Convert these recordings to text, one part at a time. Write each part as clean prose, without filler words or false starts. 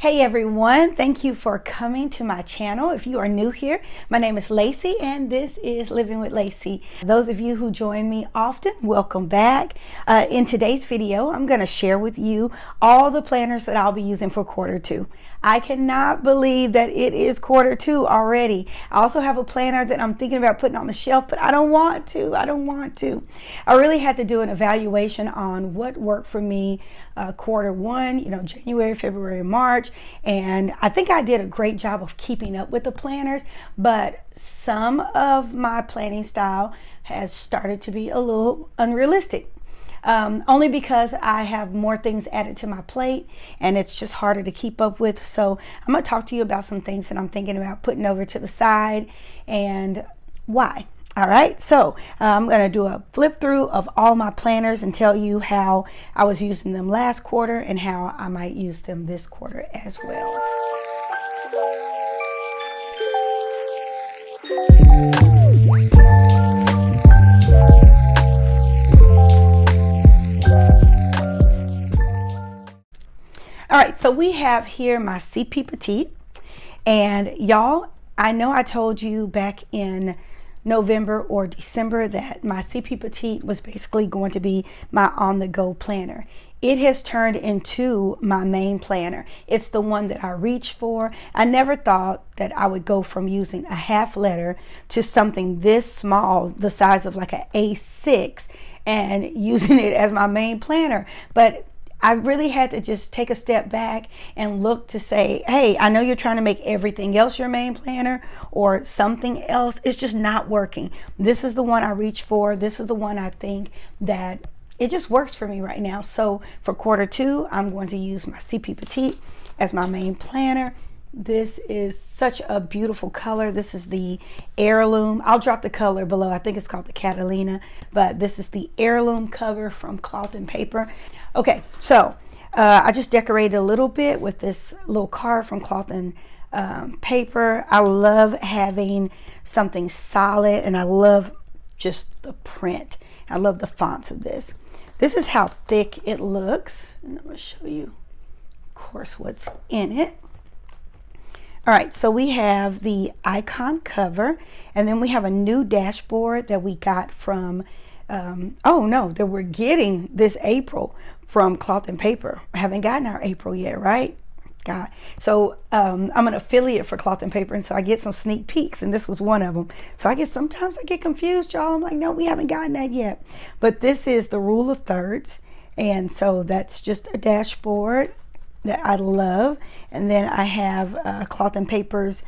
Hey everyone, thank you for coming to my channel. If you are new here, my name is Lacey and this is Living with Lacey. Those of you who join me often, welcome back. In today's video, I'm going to share with you all the planners that I'll be using for quarter 2. I cannot believe that it is quarter 2 already. I also have a planner that I'm thinking about putting on the shelf, but I don't want to. I really had to do an evaluation on what worked for me quarter 1, January, February, March, and I think I did a great job of keeping up with the planners, but some of my planning style has started to be a little unrealistic. Only because I have more things added to my plate and it's just harder to keep up with. So I'm going to talk to you about some things that I'm thinking about putting over to the side and why. All right, so I'm going to do a flip through of all my planners and tell you how I was using them last quarter and how I might use them this quarter as well. All right, so we have here my CP Petite, and y'all, I know I told you back in November or December that my CP Petite was basically going to be my on-the-go planner. It has turned into my main planner. It's the one that I reach for. I never thought that I would go from using a half letter to something this small, the size of like an A6, and using it as my main planner. But I really had to just take a step back and look to say, hey, I know you're trying to make everything else your main planner or something else. It's just not working. This is the one I reach for. This is the one I think that it just works for me right now. So for quarter 2, I'm going to use my CP Petite as my main planner. This is such a beautiful color. This is the Heirloom. I'll drop the color below. I think it's called the Catalina, but this is the Heirloom cover from Cloth and Paper. Okay, so I just decorated a little bit with this little card from Cloth and Paper. I love having something solid, and I love just the print. I love the fonts of this. This is how thick it looks, and I'm going to show you, of course, what's in it. All right, so we have the icon cover, and then we have a new dashboard that we got from, that we're getting this April from Cloth and Paper. I haven't gotten our April yet, right? God. So I'm an affiliate for Cloth and Paper, and so I get some sneak peeks, and this was one of them. So sometimes I get confused, y'all. I'm like, no, we haven't gotten that yet. But this is the rule of thirds, and so that's just a dashboard that I love. And then I have Cloth and Paper's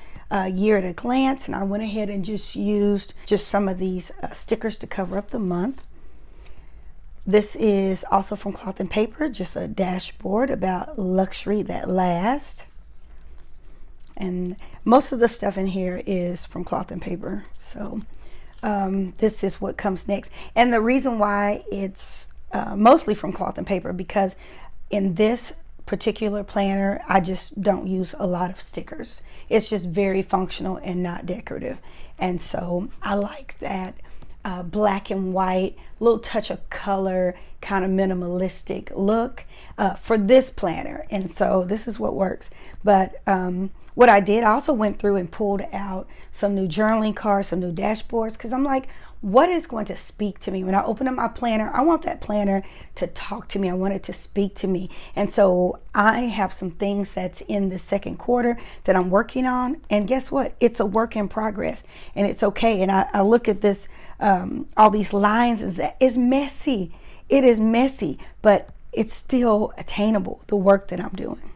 year at a glance, and I went ahead and just used some of these stickers to cover up the month. This is also from Cloth and Paper, just a dashboard about luxury that lasts. And most of the stuff in here is from Cloth and Paper. So this is what comes next. And the reason why it's mostly from Cloth and Paper, because in this particular planner, I just don't use a lot of stickers. It's just very functional and not decorative. And so I like that black and white, little touch of color, kind of minimalistic look for this planner. And so this is what works. But what I did, I also went through and pulled out some new journaling cards, some new dashboards, because I'm like, what is going to speak to me? When I open up my planner, I want that planner to talk to me. I want it to speak to me. And so I have some things that's in the second quarter that I'm working on. And guess what? It's a work in progress, and it's okay. And I look at this, all these lines, and it's messy. It is messy, but it's still attainable, the work that I'm doing.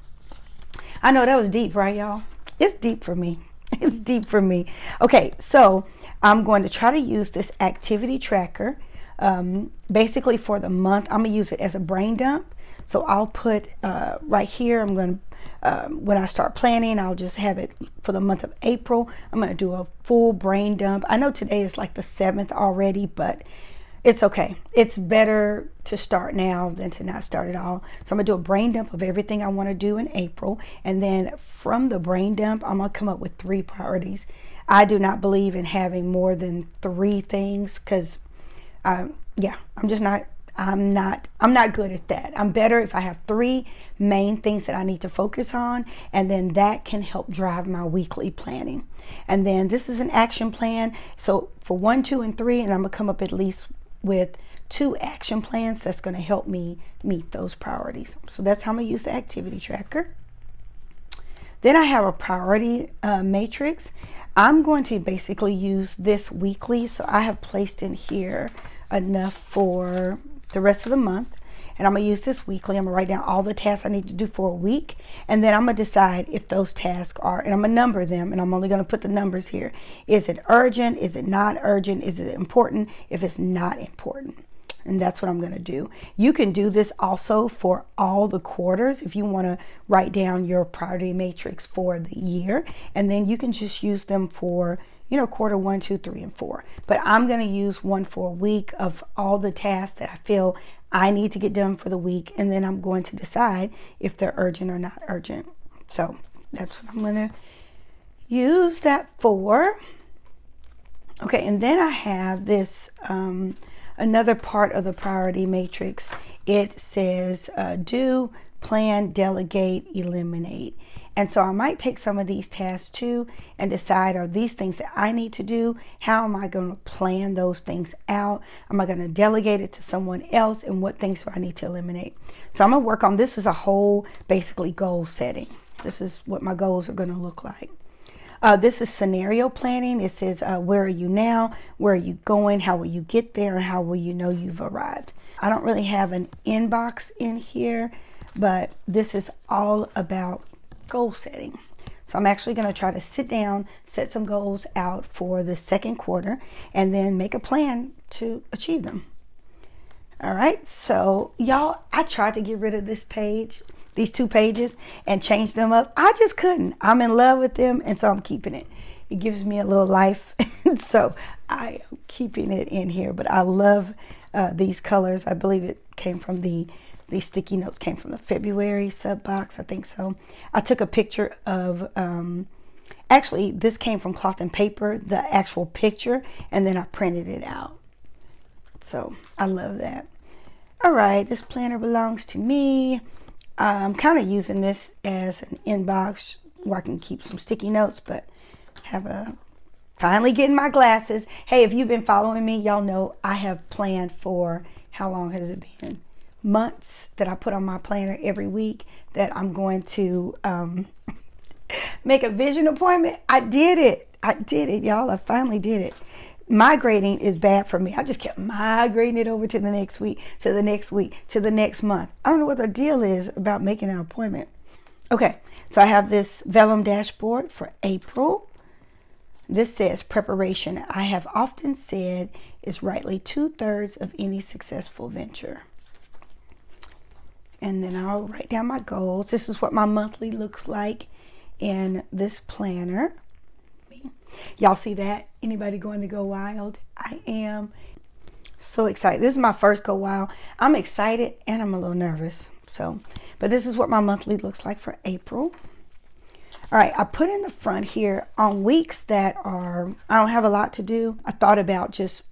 I know that was deep, right, y'all? It's deep for me. It's deep for me. Okay, so I'm going to try to use this activity tracker basically for the month. I'm going to use it as a brain dump. So I'll put right here, I'm going to, when I start planning, I'll just have it for the month of April. I'm going to do a full brain dump. I know today is like the 7th already, but it's okay. It's better to start now than to not start at all. So I'm going to do a brain dump of everything I want to do in April. And then from the brain dump, I'm going to come up with 3 priorities. I do not believe in having more than 3 things because, I'm just not, I'm not good at that. I'm better if I have 3 main things that I need to focus on, and then that can help drive my weekly planning. And then this is an action plan. So for 1, 2, and 3, and I'm gonna come up at least with 2 action plans that's gonna help me meet those priorities. So that's how I'm gonna use the activity tracker. Then I have a priority matrix. I'm going to basically use this weekly. So I have placed in here enough for the rest of the month, and I'm gonna use this weekly. I'm gonna write down all the tasks I need to do for a week, and then I'm gonna decide if those tasks are, and I'm gonna number them, and I'm only gonna put the numbers here. Is it urgent? Is it not urgent? Is it important? If it's not important. And that's what I'm gonna do. You can do this also for all the quarters if you wanna write down your priority matrix for the year, and then you can just use them for, you know, quarter 1, 2, 3, and 4. But I'm going to use one for a week of all the tasks that I feel I need to get done for the week. And then I'm going to decide if they're urgent or not urgent. So that's what I'm going to use that for. Okay, and then I have this another part of the priority matrix. It says do, plan, delegate, eliminate. And so I might take some of these tasks too and decide, are these things that I need to do? How am I going to plan those things out? Am I going to delegate it to someone else? And what things do I need to eliminate? So I'm going to work on this as a whole, basically goal setting. This is what my goals are going to look like. This is scenario planning. It says, where are you now? Where are you going? How will you get there? And how will you know you've arrived? I don't really have an inbox in here, but this is all about goal setting. So I'm actually going to try to sit down, set some goals out for the second quarter, and then make a plan to achieve them. All right, so y'all, I tried to get rid of this page, these 2 pages, and change them up. I just couldn't. I'm in love with them, and so I'm keeping it. It gives me a little life, so I am keeping it in here. But I love these colors. I believe it came from these sticky notes came from the February sub box, I think so. I took a picture of, actually this came from Cloth and Paper, the actual picture, and then I printed it out. So I love that. All right, this planner belongs to me. I'm kind of using this as an inbox where I can keep some sticky notes, but finally getting my glasses. Hey, if you've been following me, y'all know I have planned for, how long has it been? Months that I put on my planner every week that I'm going to make a vision appointment. I did it, y'all. I finally did it. Migrating is bad for me. I just kept migrating it over to the next week, to the next week, to the next month. I don't know what the deal is about making an appointment. Okay, so I have this vellum dashboard for April. This says preparation. I have often said is rightly 2/3 of any successful venture. And then I'll write down my goals. This is what my monthly looks like in this planner. Y'all see that? Anybody going to go wild? I am so excited. This is my first go wild. I'm excited and I'm a little nervous. But this is what my monthly looks like for April. All right, I put in the front here on weeks that I don't have a lot to do. I thought about just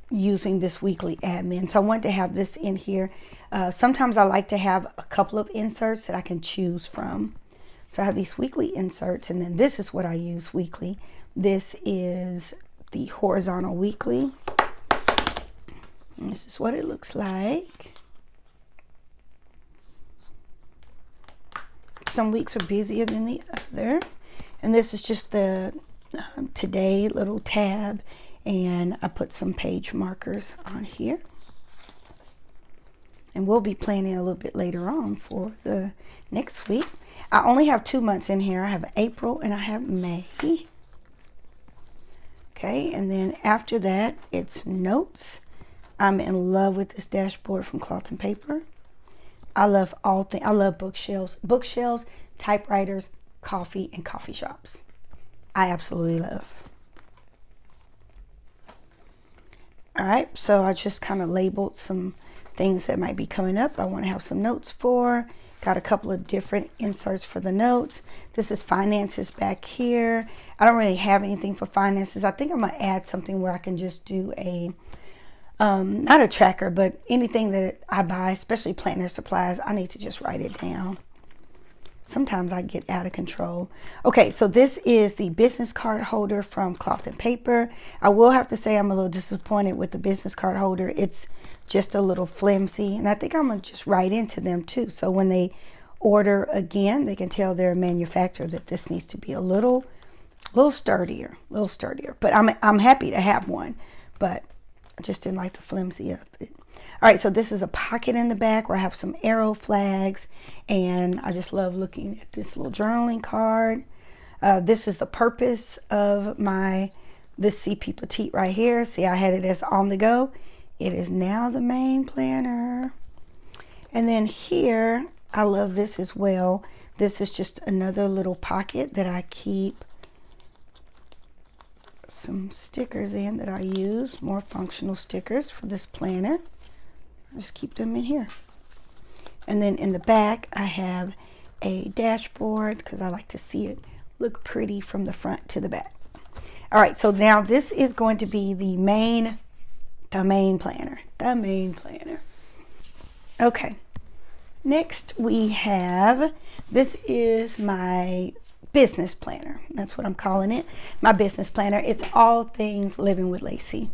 using this weekly admin. So I wanted to have this in here. Sometimes I like to have a couple of inserts that I can choose from. So I have these weekly inserts, and then this is what I use weekly. This is the horizontal weekly. And this is what it looks like. Some weeks are busier than the other. And this is just the today little tab, and I put some page markers on here. And we'll be planning a little bit later on for the next week. I only have 2 months in here. I have April and I have May. Okay, and then after that, it's notes. I'm in love with this dashboard from Cloth and Paper. I love all things. I love bookshelves, typewriters, coffee, and coffee shops. I absolutely love. All right, so I just kind of labeled some things that might be coming up. I want to have some notes for. Got a couple of different inserts for the notes. This is finances back here. I don't really have anything for finances. I think I'm going to add something where I can just do a not a tracker, but anything that I buy, especially planner supplies, I need to just write it down. Sometimes I get out of control. Okay, so this is the business card holder from Cloth and Paper. I will have to say I'm a little disappointed with the business card holder. It's just a little flimsy, and I think I'm gonna just write into them too. So when they order again, they can tell their manufacturer that this needs to be a little sturdier, But I'm happy to have one, but I just didn't like the flimsy of it. All right, so this is a pocket in the back where I have some arrow flags, and I just love looking at this little journaling card. This is the purpose of this CP Petite right here. See, I had it as on the go. It is now the main planner. And then here, I love this as well. This is just another little pocket that I keep some stickers in that I use, more functional stickers for this planner. I just keep them in here. And then in the back, I have a dashboard because I like to see it look pretty from the front to the back. All right, so now this is going to be the main planner. Okay, next we have, this is my business planner. That's what I'm calling it, my business planner. It's all things living with Lacey.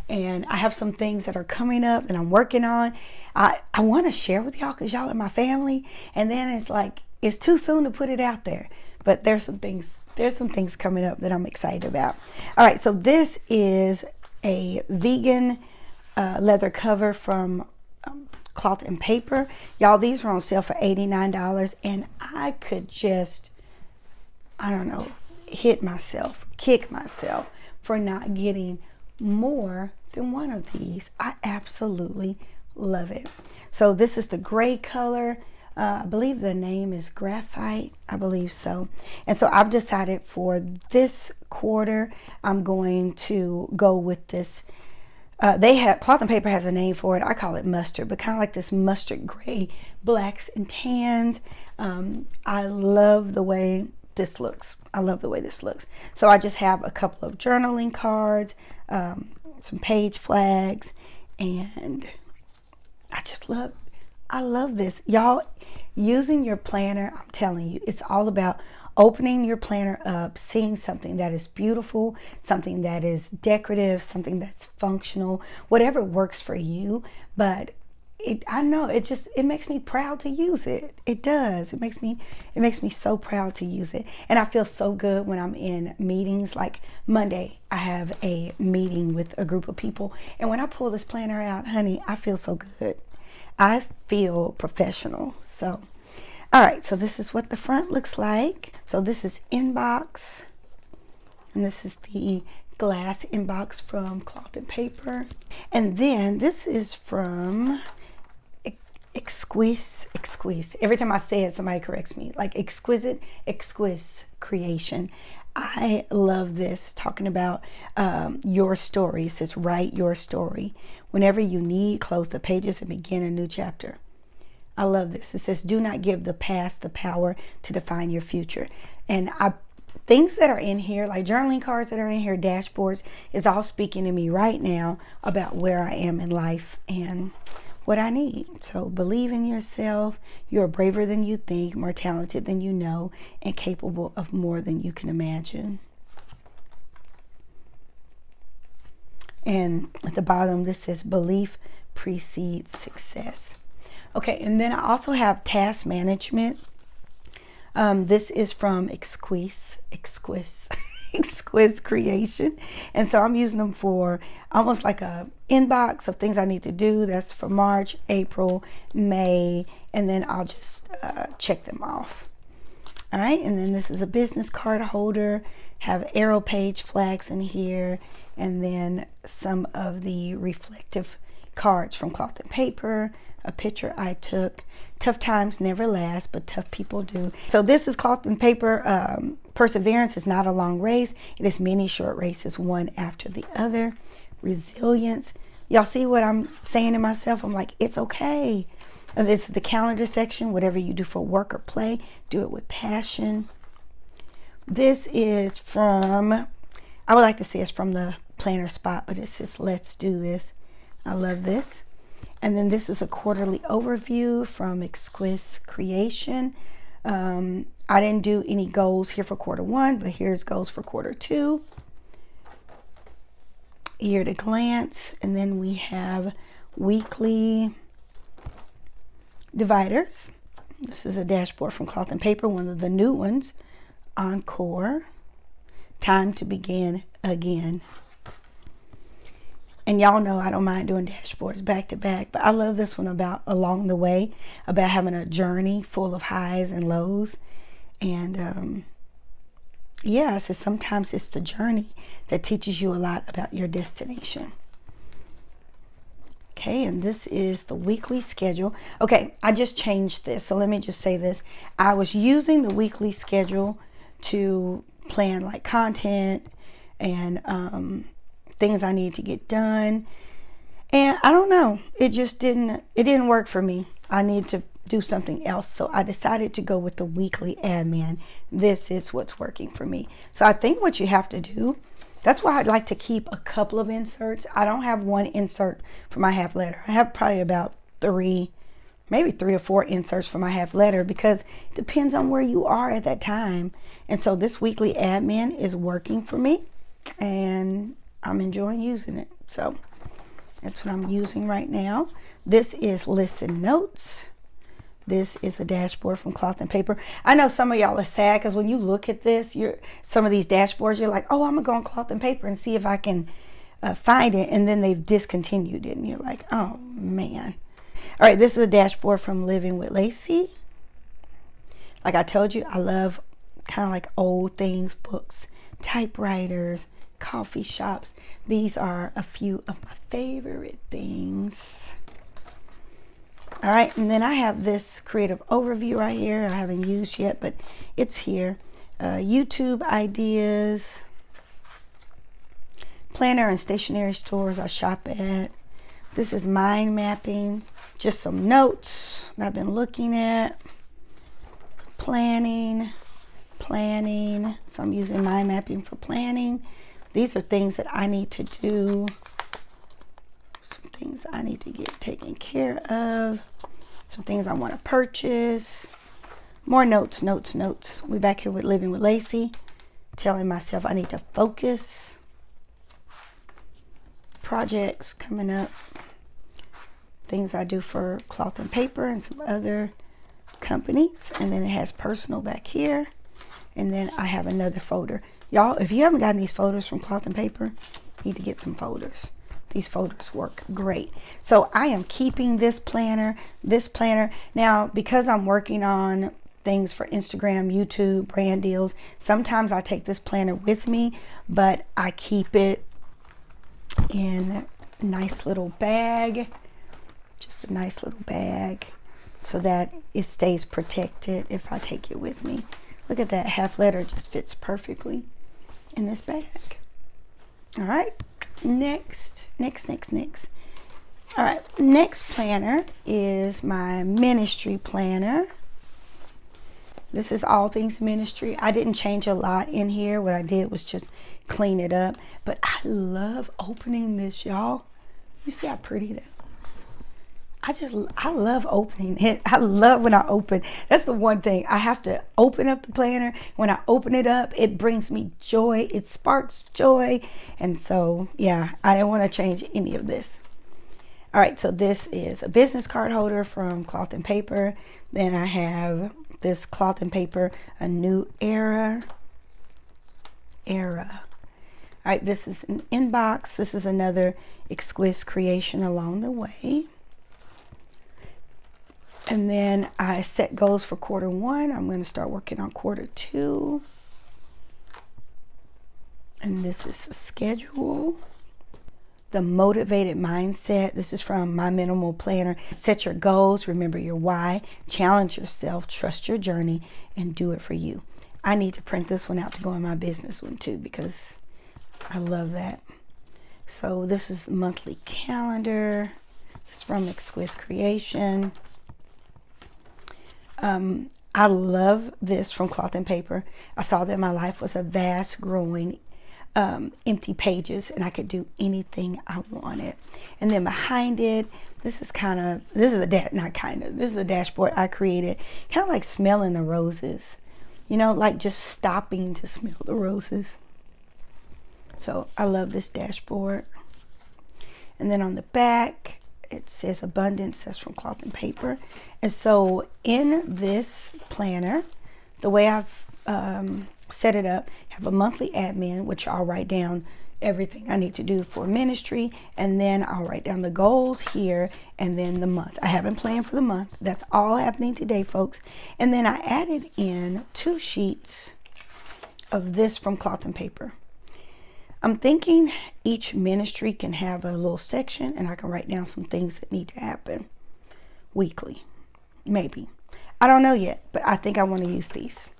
And I have some things that are coming up that I'm working on. I want to share with y'all because y'all are my family. And then it's like, it's too soon to put it out there. But there's some things coming up that I'm excited about. All right, so this is a vegan leather cover from Cloth and Paper. Y'all, these were on sale for $89. And I could just, I don't know, kick myself for not getting more than one of these. I absolutely love it. So this is the gray color. I believe the name is Graphite. I believe so. And so I've decided for this quarter, I'm going to go with this. Cloth and Paper has a name for it. I call it mustard, but kind of like this mustard gray, blacks and tans. I love the way this looks. So I just have a couple of journaling cards, some page flags, and I love this. Y'all, using your planner, I'm telling you, it's all about opening your planner up, seeing something that is beautiful, something that is decorative, something that's functional, whatever works for you. But I know it makes me proud to use it. It does. It makes me so proud to use it. And I feel so good when I'm in meetings. Like Monday, I have a meeting with a group of people. And when I pull this planner out, honey, I feel so good. I feel professional. So, all right. So this is what the front looks like. So this is inbox. And this is the glass inbox from Cloth and Paper. And then this is from Exquise. Every time I say it, somebody corrects me. Like Exquise Creation. I love this, talking about your story. It says, write your story. Whenever you need, close the pages and begin a new chapter. I love this. It says, do not give the past the power to define your future. And things that are in here, like journaling cards that are in here, dashboards, is all speaking to me right now about where I am in life and what I need. So believe in yourself. You're braver than you think, more talented than you know, and capable of more than you can imagine. And at the bottom, this says belief precedes success. Okay, and then I also have task management. This is from Exquise Creation. And so I'm using them for almost like a inbox of things I need to do. That's for March, April, May, and then I'll just check them off. All right, and then this is a business card holder. Have arrow page flags in here, and then some of the reflective cards from Cloth and Paper, a picture I took. Tough times never last, but tough people do. So this is Cloth and Paper. Perseverance is not a long race. It is many short races, one after the other. Resilience. Y'all see what I'm saying to myself? I'm like, it's okay. And this is the calendar section. Whatever you do for work or play, do it with passion. This is from, I would like to say it's from the planner spot, but it says, let's do this. I love this. And then this is a quarterly overview from Exquisite Creation. I didn't do any goals here for quarter one, but here's goals for quarter two. Year to glance, and then we have weekly dividers. This is a dashboard from Cloth and Paper, one of the new ones. Encore. Time to begin again. And y'all know I don't mind doing dashboards back to back, but I love this one about along the way, about having a journey full of highs and lows. And yeah, so sometimes it's the journey that teaches you a lot about your destination. Okay, and this is the weekly schedule. Okay, I just changed this, so let me just say this. I was using the weekly schedule to plan like content and things I need to get done. And I don't know, it didn't work for me. I need to do something else. So I decided to go with the weekly admin. This is what's working for me. So I think what you have to do, that's why I'd like to keep a couple of inserts. I don't have one insert for my half letter. I have probably about maybe three or four inserts for my half letter, because it depends on where you are at that time. And so this weekly admin is working for me and I'm enjoying using it. So that's what I'm using right now. This is Listen Notes. This is a dashboard from Cloth and Paper. I know some of y'all are sad because when you look at this, some of these dashboards, you're like, oh, I'm gonna go on Cloth and Paper and see if I can find it, and then they've discontinued it, and you're like, oh man. All right, this is a dashboard from Living with Lacey. Like I told you, I love kind of like old things, books, typewriters, coffee shops. These are a few of my favorite things. All right, and then I have this creative overview right here. I haven't used yet, but it's here. YouTube ideas, planner and stationery stores I shop at. This is mind mapping, just some notes that I've been looking at. Planning. So I'm using mind mapping for planning. These are things that I need to do. Some things I need to get taken care of. Some things I want to purchase. More notes. We're back here with Living with Lacey. Telling myself I need to focus. Projects coming up. Things I do for Cloth and Paper and some other companies. And then it has personal back here. And then I have another folder. Y'all, if you haven't gotten these folders from Cloth and Paper, you need to get some folders. These folders work great. So I am keeping this planner. Now, because I'm working on things for Instagram, YouTube, brand deals, sometimes I take this planner with me, but I keep it in a nice little bag. Just a nice little bag so that it stays protected if I take it with me. Look at that, half letter just fits perfectly in this bag. All right, next. All right, next planner is my ministry planner. This is all things ministry. I didn't change a lot in here. What I did was just clean it up. But I love opening this, y'all. You see how pretty that looks? I love opening it. I love when I open. That's the one thing. I have to open up the planner. When I open it up, it brings me joy. It sparks joy. And so, yeah, I didn't want to change any of this. All right, so this is a business card holder from Cloth and Paper. Then I have this Cloth and Paper, a new era. All right, this is an inbox. This is another Exquisite creation along the way. And then I set goals for quarter one. I'm going to start working on quarter two. And this is the schedule. The motivated mindset. This is from my minimal planner. Set your goals, remember your why, challenge yourself, trust your journey, and do it for you. I need to print this one out to go in my business one too, because I love that. So this is monthly calendar. It's from Exquisite Creation. I love this from Cloth and Paper. I saw that my life was a vast, growing empty pages, and I could do anything I wanted. And then behind it, this is a dashboard I created, kind of like smelling the roses, you know, like just stopping to smell the roses. So I love this dashboard. And then on the back, it says abundance. That's from Cloth and Paper. And so in this planner, the way I've set it up, have a monthly admin, which I'll write down everything I need to do for ministry, and then I'll write down the goals here, and then the month. I haven't planned for the month. That's all happening today, folks. And then I added in 2 sheets of this from Cloth and Paper. I'm thinking each ministry can have a little section, and I can write down some things that need to happen weekly, maybe. I don't know yet, but I think I want to use these.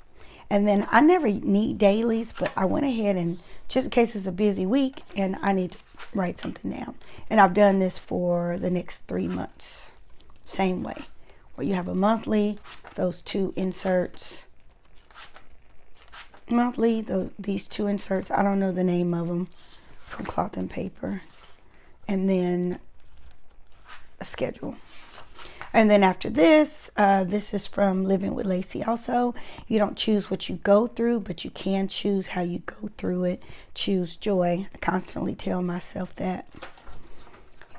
And then I never need dailies, but I went ahead and, just in case it's a busy week and I need to write something down. And I've done this for the next 3 months. Same way, where you have a monthly, those 2 inserts. Monthly, these 2 inserts, I don't know the name of them, from Cloth and Paper. And then a schedule. And then after this, this is from Living with Lacey also. You don't choose what you go through, but you can choose how you go through it. Choose joy. I constantly tell myself that.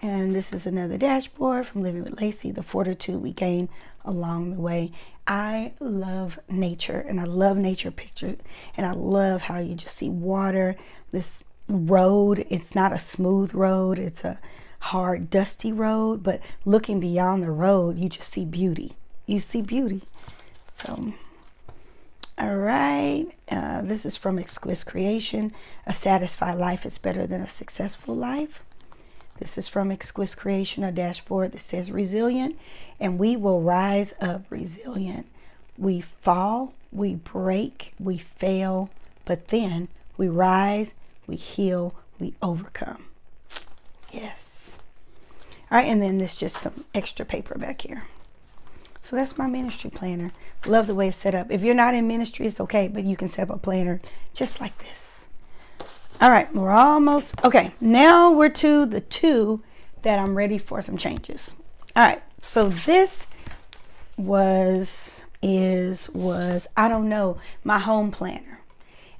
And this is another dashboard from Living with Lacey, the fortitude we gain along the way. I love nature, and I love nature pictures, and I love how you just see water, this road. It's not a smooth road. It's a hard, dusty road, but looking beyond the road, you just see beauty. You see beauty. So, all right. This is from Exquisite Creation. A satisfied life is better than a successful life. This is from Exquisite Creation, a dashboard that says resilient, and we will rise up resilient. We fall, we break, we fail, but then we rise, we heal, we overcome. Yes. All right, and then there's just some extra paper back here. So that's my ministry planner. Love the way it's set up. If you're not in ministry, it's okay, but you can set up a planner just like this. All right, we're almost, okay, now we're to the 2 that I'm ready for some changes. All right, so this was, I don't know, my home planner.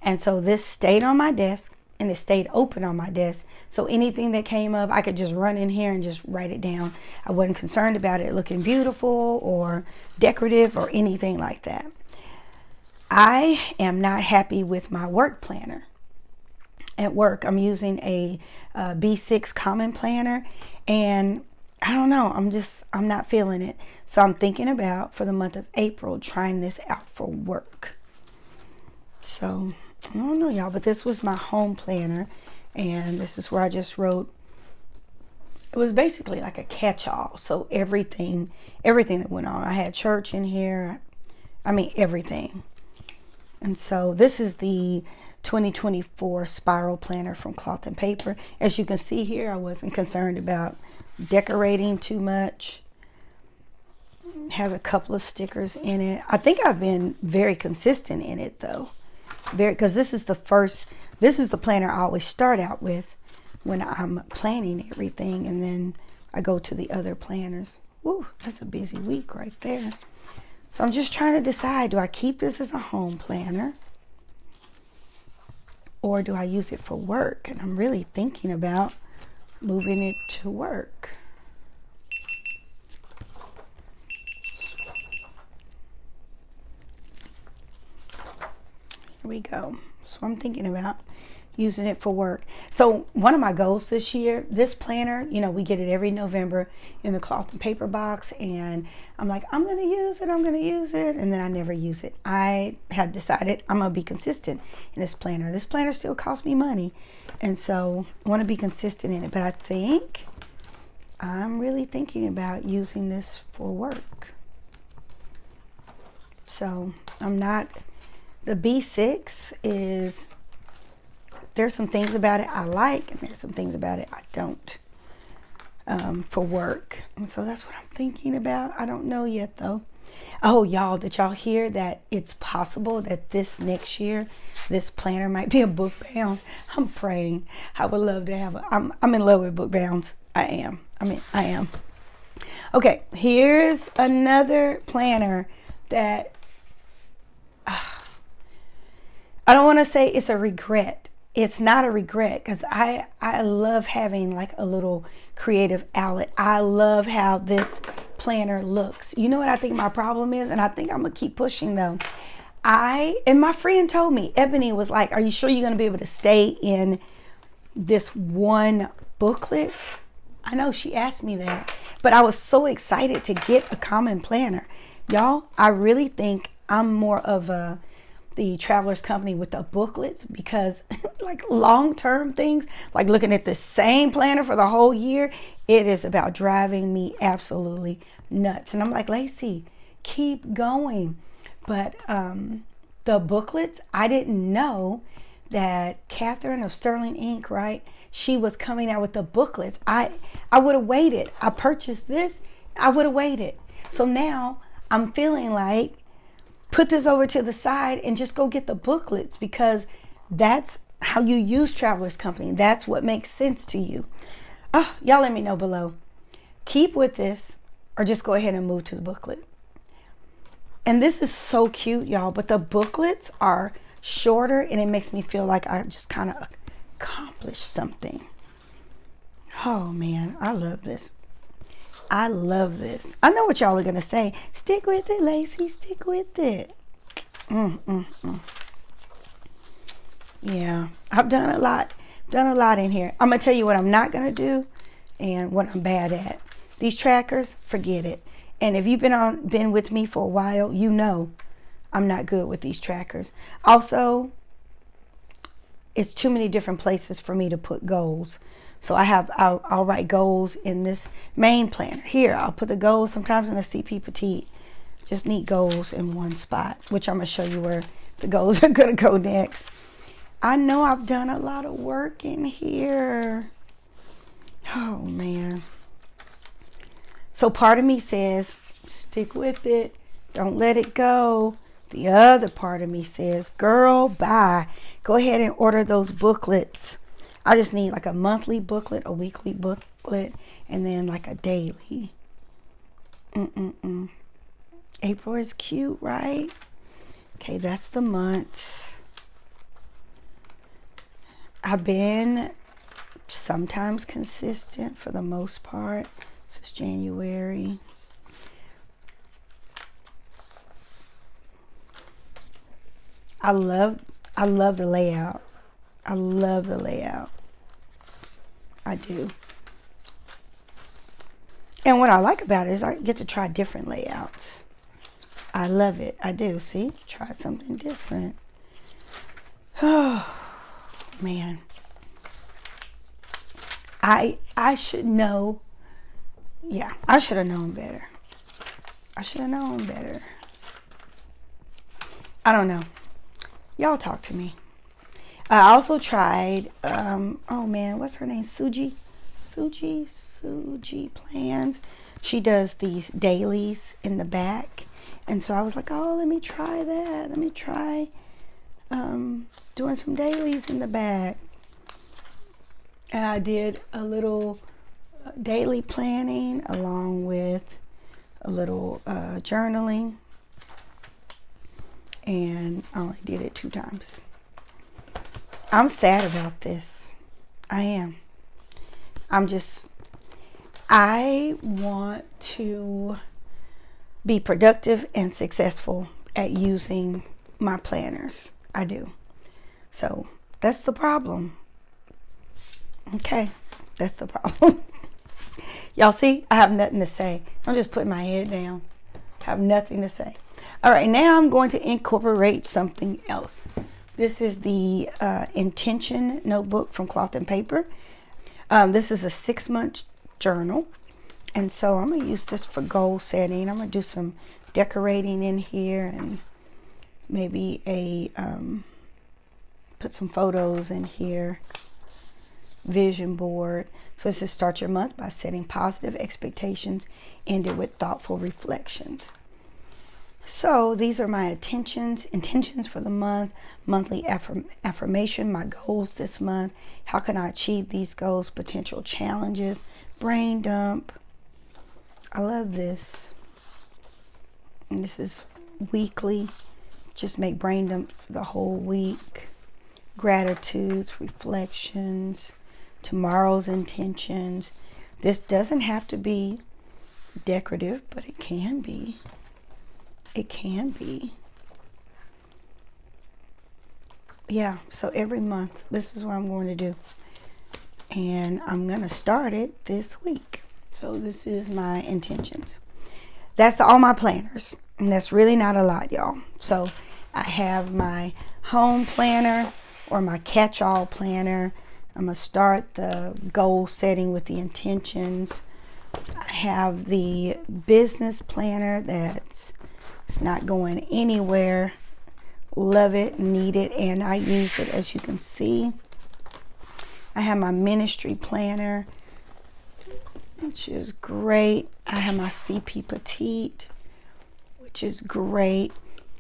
And so this stayed on my desk, and it stayed open on my desk. So anything that came up, I could just run in here and just write it down. I wasn't concerned about it looking beautiful or decorative or anything like that. I am not happy with my work planner. At work, I'm using a B6 common planner, and I don't know, I'm not feeling it. So I'm thinking about, for the month of April, trying this out for work. So I don't know, y'all, but this was my home planner, and this is where I just wrote. It was basically like a catch-all. So everything that went on. I had church in here. I mean, everything. And so this is the 2024 spiral planner from Cloth and Paper. As you can see here, I wasn't concerned about decorating too much. It has a couple of stickers in it. I think I've been very consistent in it, though. Because this is the planner I always start out with when I'm planning everything, and then I go to the other planners. Woo, that's a busy week right there. So I'm just trying to decide, do I keep this as a home planner, or do I use it for work? And I'm really thinking about moving it to work. Here we go. So I'm thinking about using it for work. So one of my goals this year, this planner, you know, we get it every November in the Cloth and Paper box, and I'm like, I'm going to use it, and then I never use it. I have decided I'm going to be consistent in this planner. This planner still costs me money, and so I want to be consistent in it, but I think I'm really thinking about using this for work. So I'm not, the B6 is, there's some things about it I like, and there's some things about it I don't, for work. And so that's what I'm thinking about. I don't know yet, though. Oh, y'all, did y'all hear that it's possible that this next year, this planner might be a book bound? I'm praying. I would love to have I'm in love with book bounds. I am. Okay, here's another planner that I don't want to say it's a regret. It's not a regret because I love having like a little creative outlet. I love how this planner looks. You know what I think my problem is, and I think I'm gonna keep pushing though. And my friend told me, Ebony was like, are you sure you're gonna be able to stay in this one booklet? I know she asked me that, but I was so excited to get a common planner. Y'all, I really think I'm more of the Traveler's Company with the booklets, because like long-term things, like looking at the same planner for the whole year, it is about driving me absolutely nuts. And I'm like, Lacey, keep going. But the booklets, I didn't know that Catherine of Sterling Ink, right? She was coming out with the booklets. I would have waited. I purchased this. I would have waited. So now I'm feeling like put this over to the side and just go get the booklets, because that's how you use Traveler's Company. That's what makes sense to you. Oh, y'all let me know below. Keep with this or just go ahead and move to the booklet. And this is so cute, y'all, but the booklets are shorter and it makes me feel like I just kind of accomplished something. Oh man, I love this. I love this. I know what y'all are gonna say. Stick with it, Lacey. Stick with it. Yeah, I've done a lot. Done a lot in here. I'm gonna tell you what I'm not gonna do and what I'm bad at. These trackers, forget it. And if you've been with me for a while, you know I'm not good with these trackers. Also, it's too many different places for me to put goals. So I'll write goals in this main planner. Here, I'll put the goals sometimes in a CP Petite. Just need goals in one spot, which I'm gonna show you where the goals are gonna go next. I know I've done a lot of work in here. Oh man. So part of me says, stick with it. Don't let it go. The other part of me says, girl, bye. Go ahead and order those booklets. I just need like a monthly booklet, a weekly booklet, and then like a daily. April is cute, right? Okay, that's the month. I've been sometimes consistent for the most part. This is January. I love the layout. I love the layout. I do. And what I like about it is I get to try different layouts. I love it. I do. See? Try something different. Oh, man. I should know. Yeah, I should have known better. I should have known better. I don't know. Y'all talk to me. I also tried, oh man, what's her name? Suji Plans. She does these dailies in the back. And so I was like, oh, let me try that. Let me try doing some dailies in the back. And I did a little daily planning along with a little journaling. And I only did it 2 times. I'm sad about this. I am. I want to be productive and successful at using my planners. I do. So that's the problem. Okay, that's the problem. Y'all see, I have nothing to say. I'm just putting my head down. I have nothing to say. All right, now I'm going to incorporate something else. This is the Intention notebook from Cloth and Paper. This is a 6-month journal. And so I'm going to use this for goal setting. I'm going to do some decorating in here and maybe put some photos in here. Vision board. So it says start your month by setting positive expectations, ended with thoughtful reflections. So these are my intentions for the month, monthly affirmation, my goals this month. How can I achieve these goals? Potential challenges, brain dump. I love this. And this is weekly. Just make brain dump for the whole week. Gratitudes, reflections, tomorrow's intentions. This doesn't have to be decorative, but it can be. It can be. Yeah, so every month, this is what I'm going to do. And I'm going to start it this week. So this is my intentions. That's all my planners. And that's really not a lot, y'all. So I have my home planner or my catch-all planner. I'm going to start the goal setting with the intentions. I have the business planner that's not going anywhere. Love it, need it, and I use it, as you can see. I have my ministry planner, which is great. I have my CP Petite, which is great.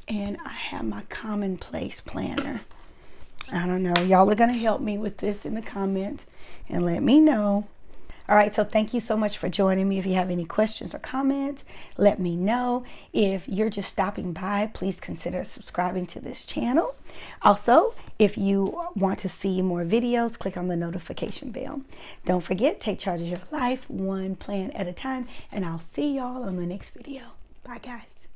And I have my commonplace planner. I don't know. Y'all are going to help me with this in the comments and let me know. All right, so thank you so much for joining me. If you have any questions or comments, let me know. If you're just stopping by, please consider subscribing to this channel. Also, if you want to see more videos, click on the notification bell. Don't forget, take charge of your life, one plan at a time, and I'll see y'all on the next video. Bye, guys.